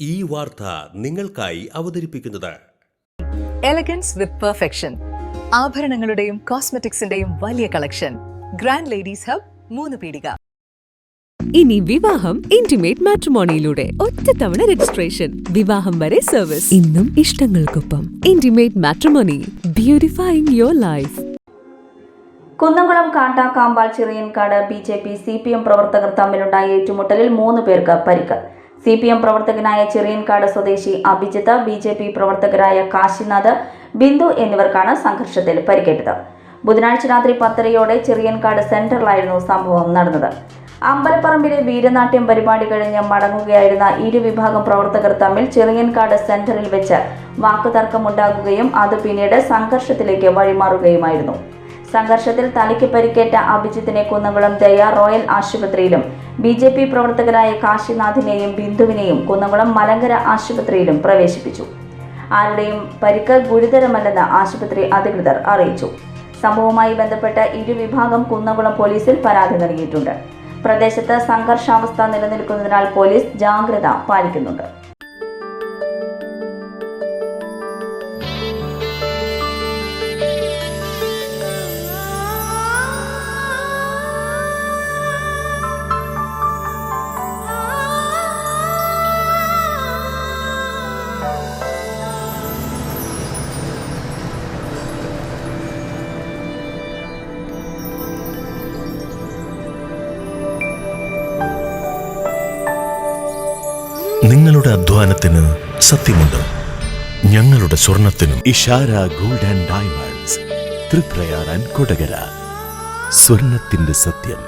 ഈ വാർത്ത നിങ്ങൾക്കായി അവതരിപ്പിക്കുന്നത് എലഗൻസ് വിത്ത് പെർഫെക്ഷൻ, ആഭരണങ്ങളുടെയും കോസ്മെറ്റിക്സിന്റെയും വലിയ കളക്ഷൻ. ഗ്രാൻഡ് ലേഡീസ് ഹബ്, 3 പീടിക. ഇനി വിവാഹം ഇന്റിമേറ്റ് മാട്രിമോണിയിലൂടെ ഒറ്റത്തവണ രജിസ്ട്രേഷൻ, വിവാഹം വരെ സർവീസ്. ഇന്നും ഇഷ്ടങ്ങൾക്കൊപ്പം Intimate Matrimony, beautifying your life. Kunnamkulam Kattakampal Chirayankad BJP CPM പ്രവർത്തകർ തമ്മിലുണ്ടായ ഏറ്റുമുട്ടലിൽ 3 പേർക്ക് പരിക്ക്. CPM പ്രവർത്തകനായ ചിറയൻകാട് സ്വദേശി അഭിജിത്ത്, BJP പ്രവർത്തകരായ കാശിനാഥ്, ബിന്ദു എന്നിവർക്കാണ് സംഘർഷത്തിൽ പരിക്കേറ്റത്. ബുധനാഴ്ച രാത്രി 10:30 ചിറയൻകാട് സെന്ററിലായിരുന്നു സംഭവം നടന്നത്. അമ്പലപ്പറമ്പിലെ വീരനാട്യം പരിപാടി കഴിഞ്ഞ് മടങ്ങുകയായിരുന്ന ഇരുവിഭാഗം പ്രവർത്തകർ തമ്മിൽ ചിറയൻകാട് സെന്ററിൽ വെച്ച് വാക്കുതർക്കമുണ്ടാകുകയും അത് പിന്നീട് സംഘർഷത്തിലേക്ക് വഴിമാറുകയുമായിരുന്നു. സംഘർഷത്തിൽ തലയ്ക്ക് പരിക്കേറ്റ അഭിജിത്തിനെ കുന്നംകുളം ദയ റോയൽ ആശുപത്രിയിലും BJP പ്രവർത്തകരായ കാശിനാഥിനെയും ബിന്ദുവിനെയും കുന്നംകുളം മലങ്കര ആശുപത്രിയിലും പ്രവേശിപ്പിച്ചു. ആരുടെയും പരിക്ക് ഗുരുതരമല്ലെന്ന് ആശുപത്രി അധികൃതർ അറിയിച്ചു. സംഭവവുമായി ബന്ധപ്പെട്ട് ഇരുവിഭാഗം കുന്നംകുളം പോലീസിൽ പരാതി നൽകിയിട്ടുണ്ട്. പ്രദേശത്ത് സംഘർഷാവസ്ഥ നിലനിൽക്കുന്നതിനാൽ പോലീസ് ജാഗ്രത പാലിക്കുന്നുണ്ട്. നിങ്ങളുടെ അധ്വാനത്തിന് സത്യമുണ്ട്, ഞങ്ങളുടെ സ്വർണത്തിനും. Ishara Gold and Diamonds, Triprayar and Kodakara. സ്വർണത്തിന്റെ സത്യം.